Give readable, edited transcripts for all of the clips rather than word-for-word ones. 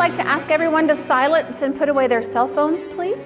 like to ask everyone to silence and put away their cell phones, please.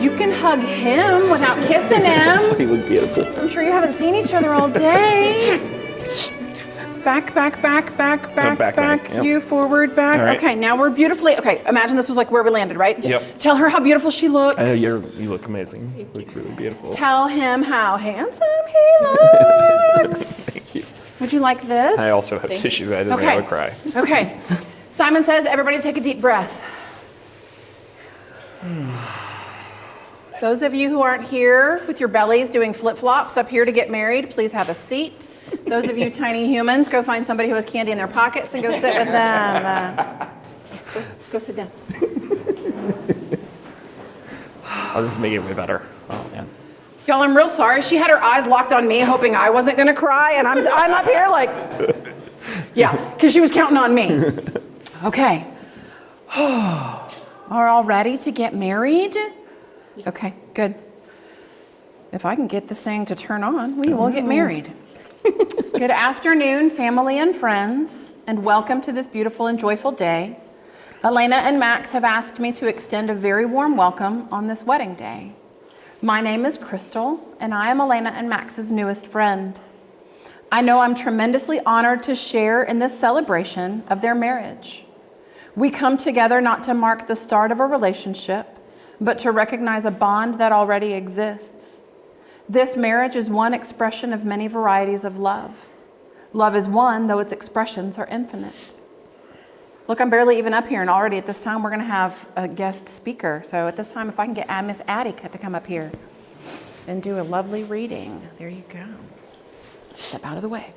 You can hug him without kissing him. He looked beautiful. I'm sure you haven't seen each other all day. Back, back, back, back, back, back. Yep. You forward, back. Right. Okay, now we're beautifully. Okay, imagine this was like where we landed, right? Yep. Tell her how beautiful she looks. You look amazing. You look really beautiful. Tell him how handsome he looks. Thank you. Would you like this? I also have tissues. I didn't think I would cry. Okay. Simon says, everybody take a deep breath. Those of you who aren't here with your bellies doing flip-flops up here to get married, please have a seat. Those of you tiny humans, go find somebody who has candy in their pockets and go sit with them. Go sit down. Oh, this is making it way better. Oh, man. Y'all, I'm real sorry. She had her eyes locked on me, hoping I wasn't going to cry, and I'm up here like, yeah, because she was counting on me. Okay. Are all ready to get married? Okay, good. If I can get this thing to turn on, we will get married. Good afternoon, family and friends, and welcome to this beautiful and joyful day. Alaina and Max have asked me to extend a very warm welcome on this wedding day. My name is Crystal, and I am Alaina and Max's newest friend. I know I'm tremendously honored to share in this celebration of their marriage. We come together not to mark the start of a relationship, but to recognize a bond that already exists. This marriage is one expression of many varieties of love. Love is one, though its expressions are infinite. Look, I'm barely even up here, and already at this time we're going to have a guest speaker. So at this time, if I can get Miss Addie to come up here and do a lovely reading. There you go. Step out of the way.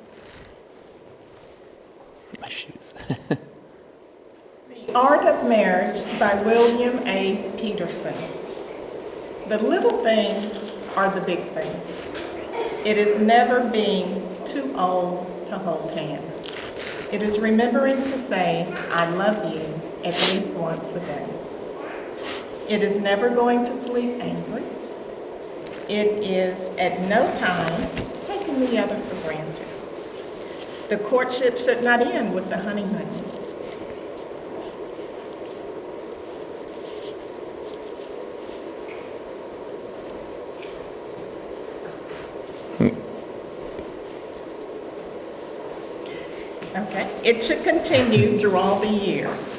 My shoes. The Art of Marriage by William A. Peterson. The little things are the big things. It is never being too old to hold hands. It is remembering to say, I love you, at least once a day. It is never going to sleep angry. It is at no time taking the other for granted. The courtship should not end with the honeymoon. Okay, it should continue through all the years.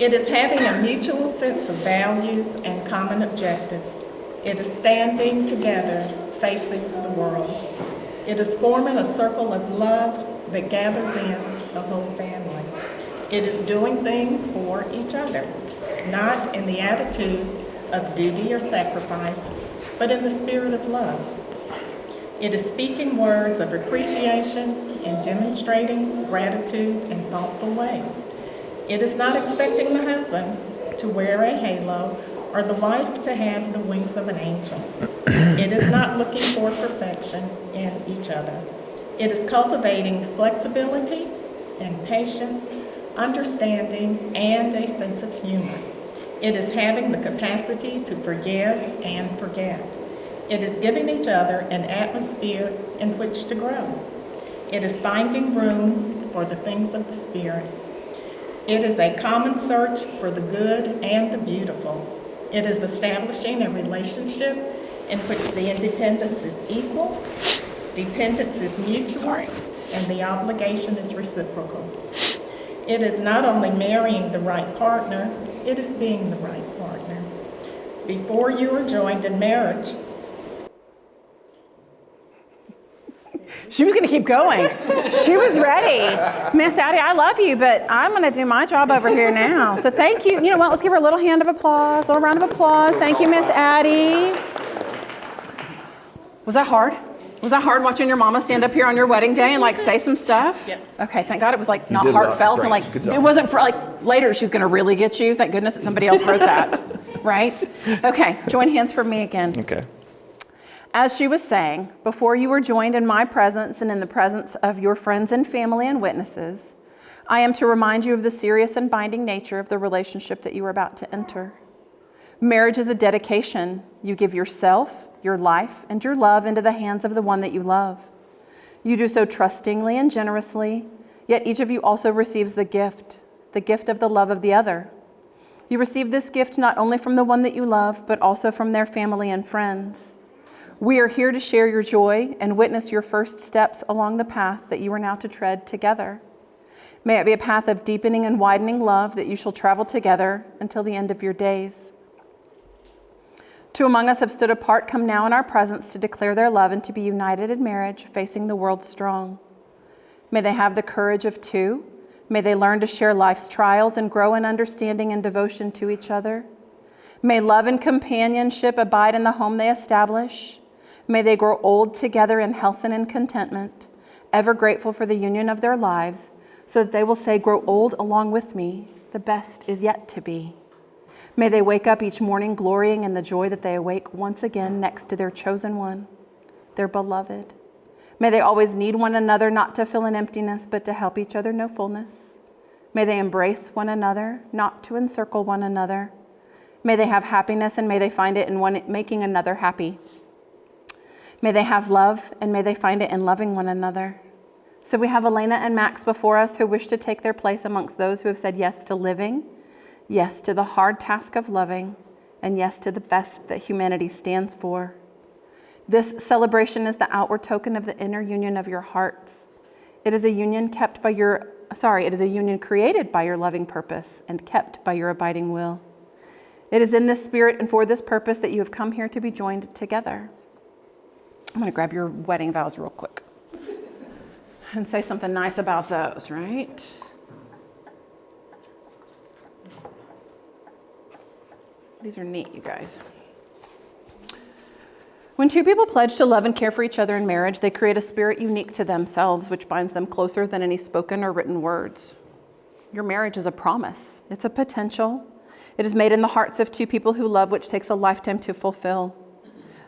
It is having a mutual sense of values and common objectives. It is standing together, facing the world. It is forming a circle of love that gathers in the whole family. It is doing things for each other, not in the attitude of duty or sacrifice, but in the spirit of love. It is speaking words of appreciation and demonstrating gratitude in thoughtful ways. It is not expecting the husband to wear a halo or the wife to have the wings of an angel. It is not looking for perfection in each other. It is cultivating flexibility and patience, understanding, and a sense of humor. It is having the capacity to forgive and forget. It is giving each other an atmosphere in which to grow. It is finding room for the things of the Spirit. It is a common search for the good and the beautiful. It is establishing a relationship in which the independence is equal, dependence is mutual, and the obligation is reciprocal. It is not only marrying the right partner, it is being the right partner. Before you are joined in marriage, She was going to keep going. She was ready. Miss Addie, I love you, but I'm going to do my job over here now. So thank you. You know what? Let's give her a little hand of applause, a little round of applause. Thank you, Miss Addie. Was that hard? Was that hard watching your mama stand up here on your wedding day and like say some stuff? Yep. Okay, thank God it was like not did well. heartfelt and Great. like Good job. it wasn't for like later she's going to really get you. Thank goodness that somebody else wrote that, right? Okay, join hands for me again. Okay. As she was saying, before you were joined in my presence and in the presence of your friends and family and witnesses, I am to remind you of the serious and binding nature of the relationship that you are about to enter. Marriage is a dedication. You give yourself, your life, and your love into the hands of the one that you love. You do so trustingly and generously, yet each of you also receives the gift of the love of the other. You receive this gift not only from the one that you love, but also from their family and friends. We are here to share your joy and witness your first steps along the path that you are now to tread together. May it be a path of deepening and widening love that you shall travel together until the end of your days. Two among us have stood apart, come now in our presence to declare their love and to be united in marriage, facing the world strong. May they have the courage of two. May they learn to share life's trials and grow in understanding and devotion to each other. May love and companionship abide in the home they establish. May they grow old together in health and in contentment, ever grateful for the union of their lives, so that they will say, grow old along with me, the best is yet to be. May they wake up each morning glorying in the joy that they awake once again next to their chosen one, their beloved. May they always need one another, not to fill an emptiness, but to help each other know fullness. May they embrace one another, not to encircle one another. May they have happiness, and may they find it in making another happy. May they have love, and may they find it in loving one another. So we have Alaina and Max before us who wish to take their place amongst those who have said yes to living, yes to the hard task of loving, and yes to the best that humanity stands for. This celebration is the outward token of the inner union of your hearts. It is a union it is a union created by your loving purpose and kept by your abiding will. It is in this spirit and for this purpose that you have come here to be joined together. I'm going to grab your wedding vows real quick and say something nice about those, right? These are neat, you guys. When two people pledge to love and care for each other in marriage, they create a spirit unique to themselves, which binds them closer than any spoken or written words. Your marriage is a promise. It's a potential. It is made in the hearts of two people who love, which takes a lifetime to fulfill.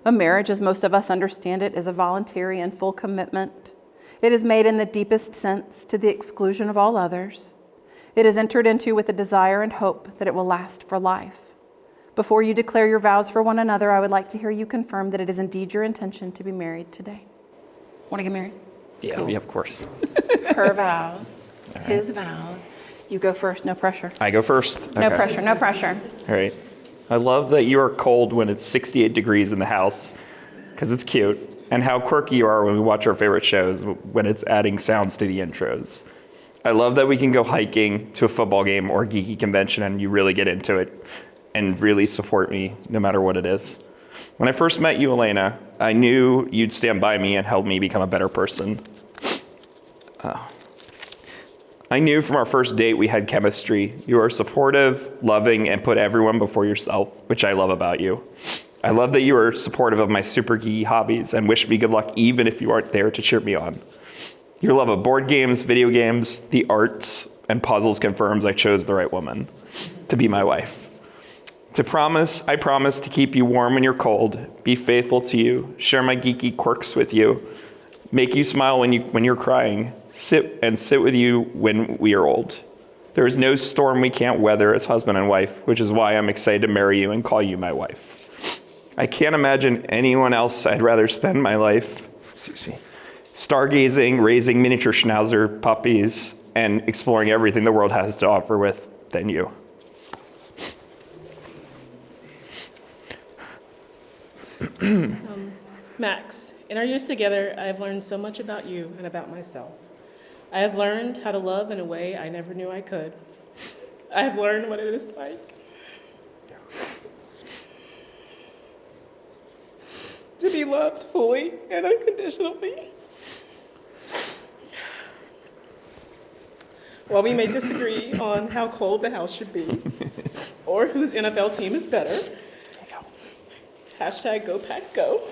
A marriage, as most of us understand it, is a voluntary and full commitment. It is made in the deepest sense to the exclusion of all others. It is entered into with the desire and hope that it will last for life. Before you declare your vows for one another, I would like to hear you confirm that it is indeed your intention to be married today. Want to get married? Yeah, Cool. yeah, of course. Her vows, All right. his vows. You go first, no pressure. I go first. No Okay. pressure, no pressure. All right. I love that you are cold when it's 68 degrees in the house, because it's cute, and how quirky you are when we watch our favorite shows when it's adding sounds to the intros. I love that we can go hiking to a football game or a geeky convention and you really get into it and really support me no matter what it is. When I first met you, Alaina, I knew you'd stand by me and help me become a better person. I knew from our first date we had chemistry. You are supportive, loving, and put everyone before yourself, which I love about you. I love that you are supportive of my super geeky hobbies and wish me good luck even if you aren't there to cheer me on. Your love of board games, video games, the arts, and puzzles confirms I chose the right woman to be my wife. I promise to keep you warm when you're cold, be faithful to you, share my geeky quirks with you, make you smile when you're crying, sit with you when we are old. There is no storm we can't weather as husband and wife, which is why I'm excited to marry you and call you my wife. I can't imagine anyone else I'd rather spend my life, stargazing, raising miniature schnauzer puppies, and exploring everything the world has to offer with than you. Max, in our years together, I have learned so much about you and about myself. I have learned how to love in a way I never knew I could. I have learned what it is like to be loved fully and unconditionally. While we may disagree on how cold the house should be or whose NFL team is better, hashtag go pack go.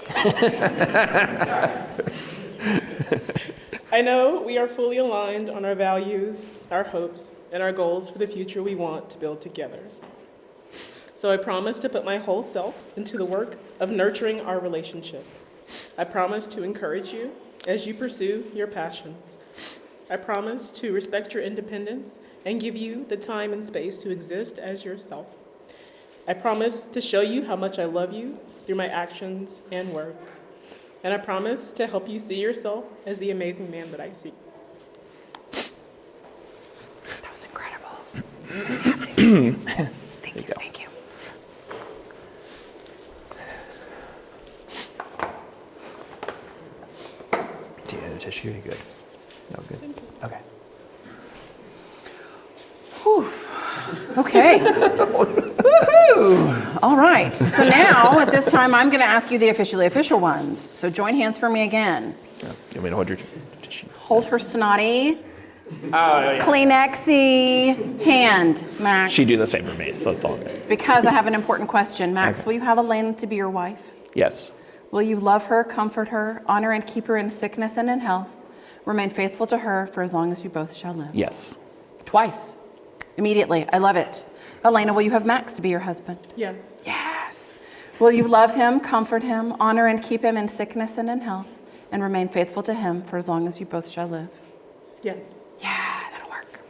I know we are fully aligned on our values, our hopes, and our goals for the future we want to build together. So I promise to put my whole self into the work of nurturing our relationship. I promise to encourage you as you pursue your passions. I promise to respect your independence and give you the time and space to exist as yourself. I promise to show you how much I love you through my actions and words. And I promise to help you see yourself as the amazing man that I see. That was incredible. Thank you. Do you need a tissue? You good? No, good. Okay. Whew. Okay. Woohoo! All right. So now, at this time, I'm going to ask you the officially official ones. So join hands for me again. Yeah. You want me to hold your tissue? Hold her snotty, Kleenexy hand, Max. She'd do the same for me, so it's all good. Because I have an important question. Max, Okay. will you have Alaina to be your wife? Yes. Will you love her, comfort her, honor and keep her in sickness and in health, remain faithful to her for as long as you both shall live? Yes. Twice. Immediately. I love it. Alaina, will you have Max to be your husband? Yes. Yes. Will you love him, comfort him, honor and keep him in sickness and in health, and remain faithful to him for as long as you both shall live? Yes. Yeah, that'll work.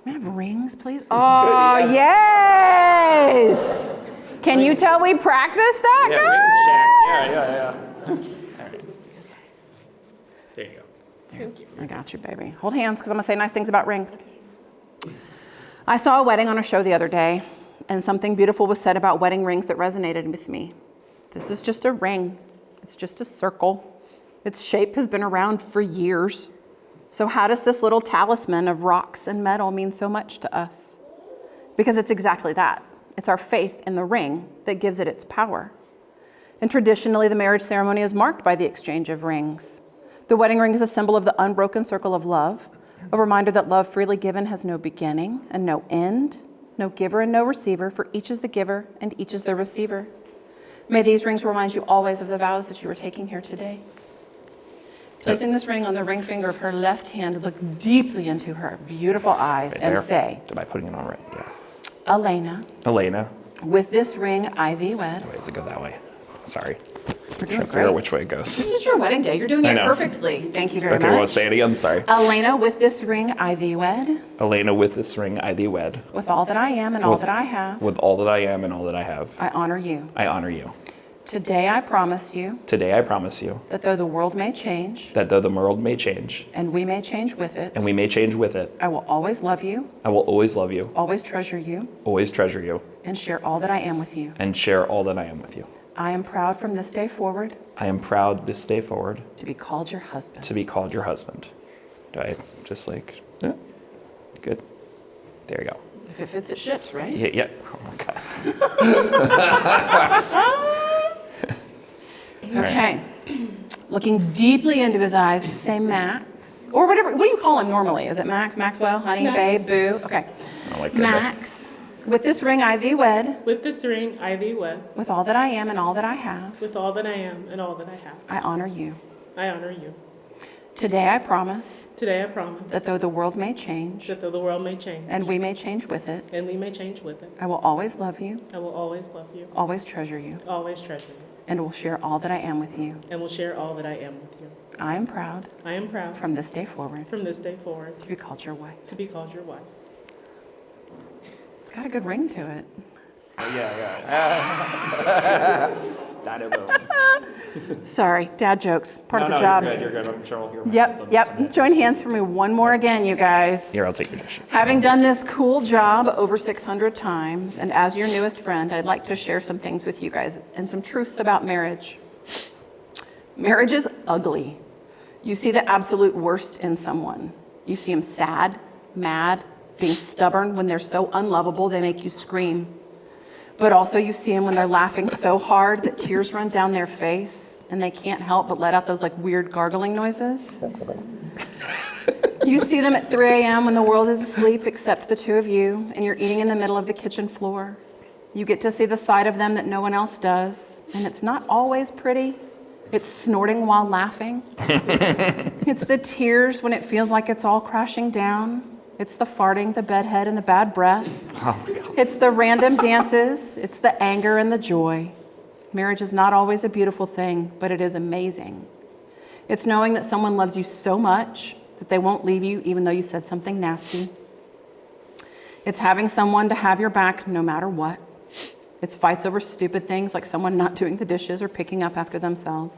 May I have rings, please? Oh, yes! Can you tell we practiced that, guys? Yeah. All right. There you go. Thank you. I got you, baby. Hold hands, because I'm going to say nice things about rings. I saw a wedding on a show the other day, and something beautiful was said about wedding rings that resonated with me. This is just a ring. It's just a circle. Its shape has been around for years. So how does this little talisman of rocks and metal mean so much to us? Because it's exactly that. It's our faith in the ring that gives it its power. And traditionally, the marriage ceremony is marked by the exchange of rings. The wedding ring is a symbol of the unbroken circle of love, a reminder that love freely given has no beginning and no end, no giver and no receiver, for each is the giver and each is the receiver. May these rings remind you always of the vows that you are taking here today. Placing this ring on the ring finger of her left hand, look deeply into her beautiful eyes and say, Am I putting it on right? Yeah. Alaina, with this ring I thee wed. Wait, does it go that way? Sorry. We're Trying doing to figure out great. which way it goes. This is your wedding day. You're doing I it know. perfectly. Thank you very Okay, much. well, say it again. Sorry. Alaina, with this ring I thee wed. Alaina, with this ring I thee wed. With all that I am and all that I have, With all that I am and all that I have, I honor you. I honor you. Today I promise you Today I promise you that though the world may change that though the world may change and we may change with it, and we may change with it, I will always love you, I will always love you, always treasure you, always treasure you, and share all that I am with you. and share all that I am with you. I am proud from this day forward I am proud this day forward to be called your husband. to be called your husband. Do I just like, yeah, good. There you go. If it fits, it ships, right? Yeah. Oh my God. Okay. Looking deeply into his eyes, say Max. Or whatever. What do you call him normally? Is it Max, Maxwell, honey, Max. babe, boo? Okay. I like that. Max, with this ring I thee wed, With this ring, I thee wed. with all that I am and all that I have, With all that I am and all that I have, I honor you. I honor you. Today I promise Today I promise that though the world may change that though the world may change and we may change with it, and we may change with it, I will always love you, I will always love you, always treasure you, always treasure you, and will share all that I am with you. and will share all that I am with you. I am proud I am proud from this day forward from this day forward to be called your wife. to be called your wife. It's got a good ring to it. Sorry, dad jokes, part of the job. You're good. I'm sure we'll hear Yep. Join hands for me one more again, you guys. Here, I'll take your dish. Having done this cool job over 600 times, and as your newest friend, I'd like to share some things with you guys and some truths about marriage. Marriage is ugly. You see the absolute worst in someone. You see them sad, mad, being stubborn when they're so unlovable they make you scream. But also you see them when they're laughing so hard that tears run down their face and they can't help but let out those like weird gargling noises. You see them at 3 a.m. when the world is asleep except the two of you and you're eating in the middle of the kitchen floor. You get to see the side of them that no one else does, and it's not always pretty. It's snorting while laughing. It's the tears when it feels like it's all crashing down. It's the farting, the bedhead, and the bad breath. It's the random dances. It's the anger and the joy. Marriage is not always a beautiful thing, but it is amazing. It's knowing that someone loves you so much that they won't leave you even though you said something nasty. It's having someone to have your back no matter what. It's fights over stupid things like someone not doing the dishes or picking up after themselves.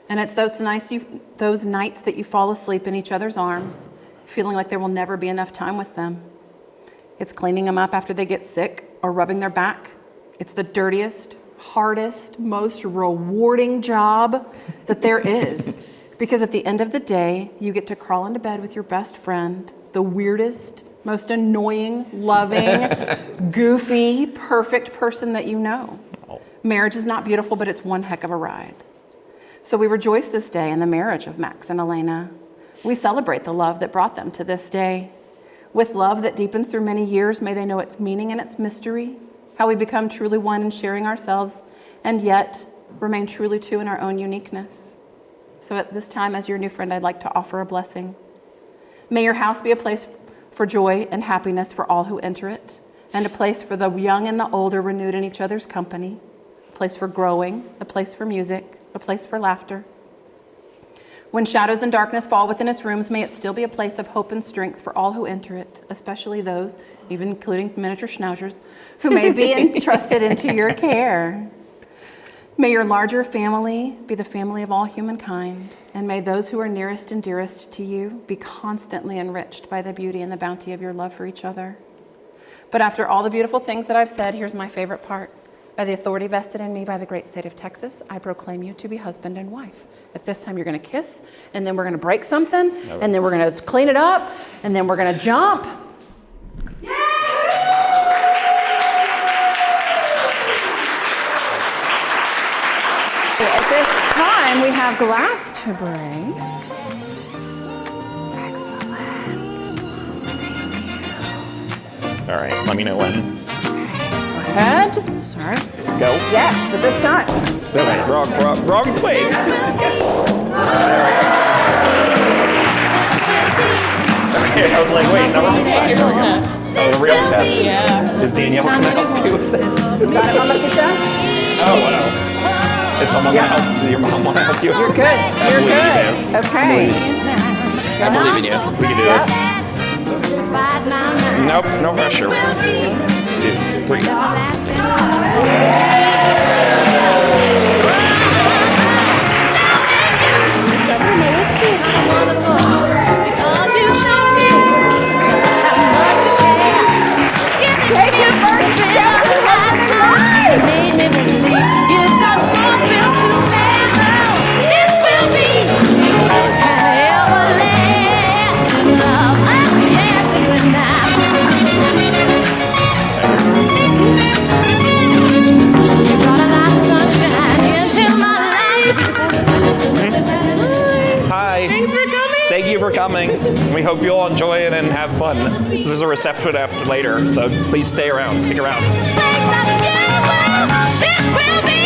And it's those nights that you fall asleep in each other's arms, feeling like there will never be enough time with them. It's cleaning them up after they get sick or rubbing their back. It's the dirtiest, hardest, most rewarding job that there is. Because at the end of the day, you get to crawl into bed with your best friend, the weirdest, most annoying, loving, goofy, perfect person that you know. Marriage is not beautiful, but it's one heck of a ride. So we rejoice this day in the marriage of Max and Alaina. We celebrate the love that brought them to this day. With love that deepens through many years, may they know its meaning and its mystery, how we become truly one in sharing ourselves, and yet remain truly two in our own uniqueness. So at this time, as your new friend, I'd like to offer a blessing. May your house be a place for joy and happiness for all who enter it, and a place for the young and the older renewed in each other's company, a place for growing, a place for music, a place for laughter. When shadows and darkness fall within its rooms, may it still be a place of hope and strength for all who enter it, especially those, even including miniature schnauzers, who may be entrusted into your care. May your larger family be the family of all humankind, and may those who are nearest and dearest to you be constantly enriched by the beauty and the bounty of your love for each other. But after all the beautiful things that I've said, here's my favorite part. By the authority vested in me by the great state of Texas, I proclaim you to be husband and wife. At this time, you're going to kiss, and then we're going to break something, and then we're going to clean it up, and then we're going to jump. At this time, we have glass to bring. Excellent. All right, let me know when. Go ahead. Sorry. Go. Yes, at this time. No, wait, wrong place. There we go. Okay, I was like, wait, the wrong side. There we go. Oh, the real test. Yeah. Is Danielle going to help you with this? Got it, Mama Pizza? Oh, wow. Is someone going to help? Does your mom want to help you? You're good. You're good. Okay. I believe in you. We can do this. Nope, no pressure. 1, 2, 3. Take your first step to Hi. Thanks for coming. Thank you for coming. We hope you'll enjoy it and have fun. There's a reception after later, so please stay around. Stick around. This will be